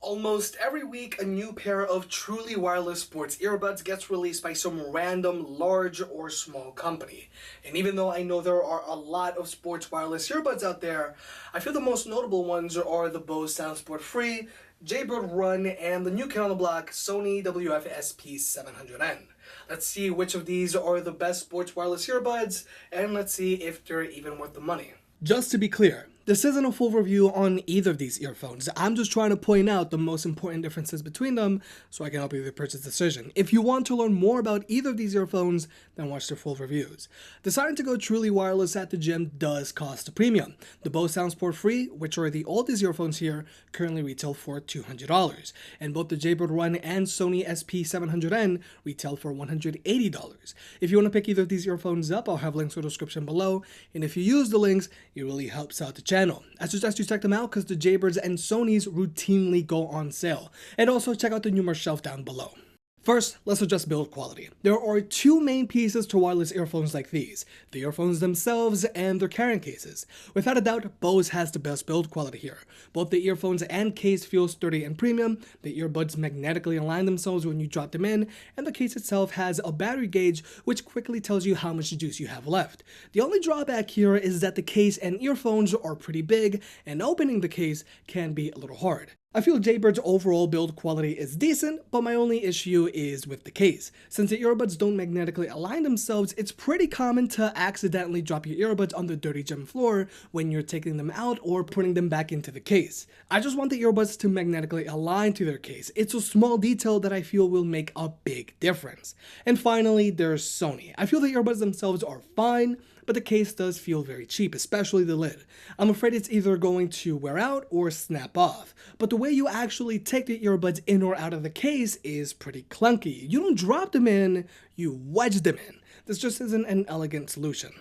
Almost every week, a new pair of truly wireless sports earbuds gets released by some random large or small company. And even though I know there are a lot of sports wireless earbuds out there, I feel the most notable ones are the Bose SoundSport Free, Jaybird Run, and the new kid on the block, Sony WF-SP700N. Let's see which of these are the best sports wireless earbuds, and let's see if they're even worth the money. Just to be clear, this isn't a full review on either of these earphones. I'm just trying to point out the most important differences between them so I can help you with your purchase decision. If you want to learn more about either of these earphones, then watch their full reviews. Deciding to go truly wireless at the gym does cost a premium. The Bose SoundSport Free, which are the oldest earphones here, currently retail for $200. And both the Jaybird Run and Sony SP700N retail for $180. If you want to pick either of these earphones up, I'll have links in the description below. And if you use the links, it really helps out the channel. I suggest you check them out because the Jaybirds and Sonys routinely go on sale. And also check out the numerous shelf down below. First, let's address build quality. There are two main pieces to wireless earphones like these, the earphones themselves and their carrying cases. Without a doubt, Bose has the best build quality here. Both the earphones and case feel sturdy and premium, the earbuds magnetically align themselves when you drop them in, and the case itself has a battery gauge which quickly tells you how much juice you have left. The only drawback here is that the case and earphones are pretty big, and opening the case can be a little hard. I feel Jaybird's overall build quality is decent, but my only issue is with the case. Since the earbuds don't magnetically align themselves, it's pretty common to accidentally drop your earbuds on the dirty gym floor when you're taking them out or putting them back into the case. I just want the earbuds to magnetically align to their case. It's a small detail that I feel will make a big difference. And finally, there's Sony. I feel the earbuds themselves are fine, but the case does feel very cheap, especially the lid. I'm afraid it's either going to wear out or snap off. But the way you actually take the earbuds in or out of the case is pretty clunky. You don't drop them in, you wedge them in. This just isn't an elegant solution.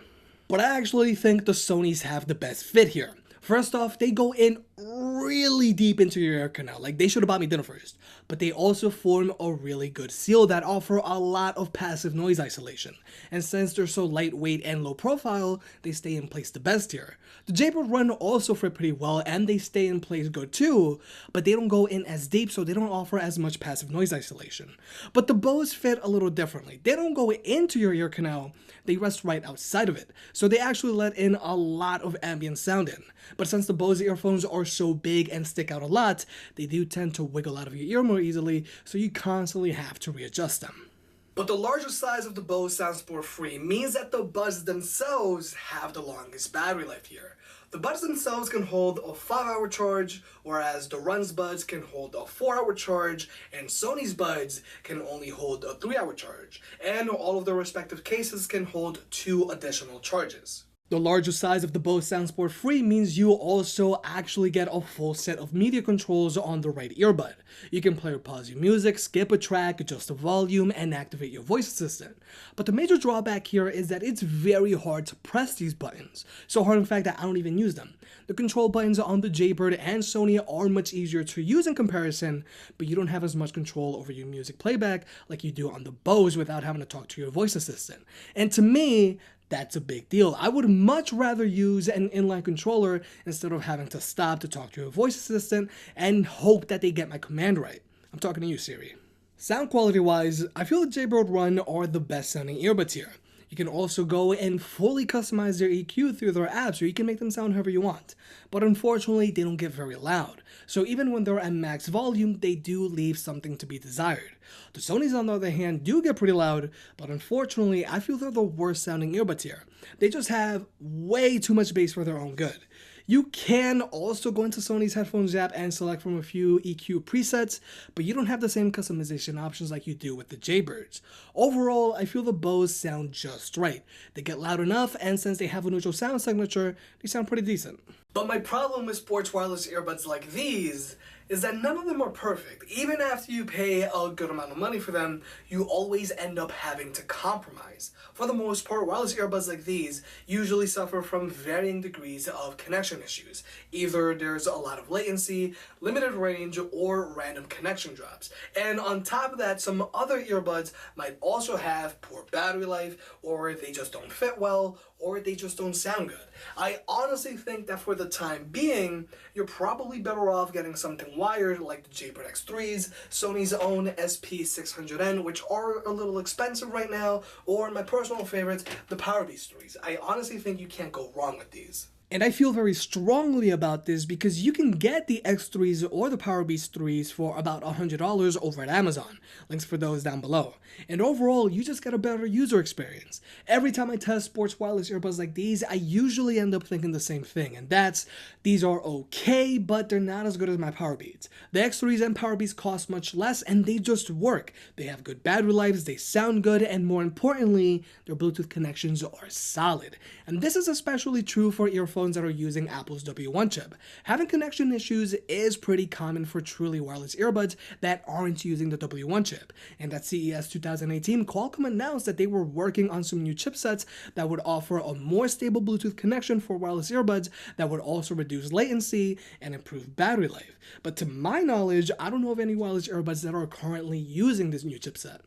But I actually think the Sonys have the best fit here. First off, they go in really deep into your ear canal, like they should have bought me dinner first. But they also form a really good seal that offer a lot of passive noise isolation. And since they're so lightweight and low profile, they stay in place the best here. The Jaybird Run also fit pretty well and they stay in place good too, but they don't go in as deep so they don't offer as much passive noise isolation. But the Bose fit a little differently. They don't go into your ear canal, they rest right outside of it. So they actually let in a lot of ambient sound in. But since the Bose earphones are so big and stick out a lot, they do tend to wiggle out of your ear more easily, so you constantly have to readjust them. But the larger size of the Bose SoundSport Free means that the buds themselves have the longest battery life here. The buds themselves can hold a 5-hour charge, whereas the Run's buds can hold a 4-hour charge, and Sony's buds can only hold a 3-hour charge, and all of their respective cases can hold 2 additional charges. The larger size of the Bose SoundSport Free means you also actually get a full set of media controls on the right earbud. You can play or pause your music, skip a track, adjust the volume, and activate your voice assistant. But the major drawback here is that it's very hard to press these buttons. So hard in fact that I don't even use them. The control buttons on the Jaybird and Sony are much easier to use in comparison, but you don't have as much control over your music playback like you do on the Bose without having to talk to your voice assistant. And to me, that's a big deal. I would much rather use an inline controller instead of having to stop to talk to a voice assistant and hope that they get my command right. I'm talking to you, Siri. Sound quality wise, I feel the Jaybird Run are the best sounding earbuds here. You can also go and fully customize their EQ through their apps, or you can make them sound however you want. But unfortunately, they don't get very loud. So even when they're at max volume, they do leave something to be desired. The Sonys, on the other hand, do get pretty loud, but unfortunately, I feel they're the worst sounding earbuds here. They just have way too much bass for their own good. You can also go into Sony's headphones app and select from a few EQ presets, but you don't have the same customization options like you do with the Jaybirds. Overall, I feel the Bose sound just right. They get loud enough, and since they have a neutral sound signature, they sound pretty decent. But my problem with sports wireless earbuds like these is that none of them are perfect. Even after you pay a good amount of money for them, you always end up having to compromise. For the most part, wireless earbuds like these usually suffer from varying degrees of connection issues. Either there's a lot of latency, limited range, or random connection drops. And on top of that, some other earbuds might also have poor battery life, or they just don't fit well, or they just don't sound good. I honestly think that for the the time being, you're probably better off getting something wired like the Jaybird X3s, Sony's own SP700N, which are a little expensive right now, or my personal favorites, the Powerbeats 3s. I honestly think you can't go wrong with these. And I feel very strongly about this because you can get the X3s or the Powerbeats 3s for about $100 over at Amazon. Links for those down below. And overall, you just get a better user experience. Every time I test sports wireless earbuds like these, I usually end up thinking the same thing, and that's, these are okay, but they're not as good as my Powerbeats. The X3s and Powerbeats cost much less, and they just work. They have good battery lives, they sound good, and more importantly, their Bluetooth connections are solid. And this is especially true for earphones that are using Apple's W1 chip. Having connection issues is pretty common for truly wireless earbuds that aren't using the W1 chip. And at CES 2018, Qualcomm announced that they were working on some new chipsets that would offer a more stable Bluetooth connection for wireless earbuds that would also reduce latency and improve battery life. But to my knowledge, I don't know of any wireless earbuds that are currently using this new chipset.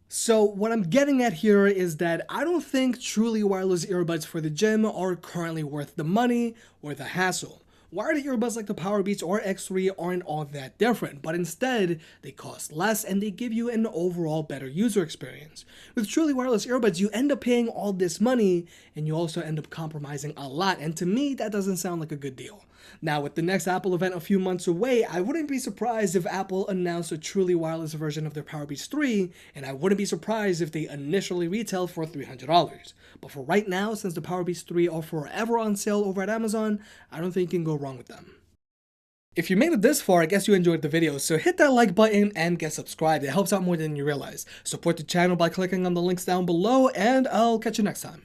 So what I'm getting at here is that I don't think truly wireless earbuds for the gym are currently worth the money or the hassle. Wired earbuds like the Powerbeats or X3 aren't all that different, but instead, they cost less and they give you an overall better user experience. With truly wireless earbuds, you end up paying all this money and you also end up compromising a lot, and to me, that doesn't sound like a good deal. Now, with the next Apple event a few months away, I wouldn't be surprised if Apple announced a truly wireless version of their Powerbeats 3, and I wouldn't be surprised if they initially retail for $300. But for right now, since the Powerbeats 3 are forever on sale over at Amazon, I don't think you can go wrong with them. If you made it this far, I guess you enjoyed the video, so hit that like button and get subscribed. It helps out more than you realize. Support the channel by clicking on the links down below, and I'll catch you next time.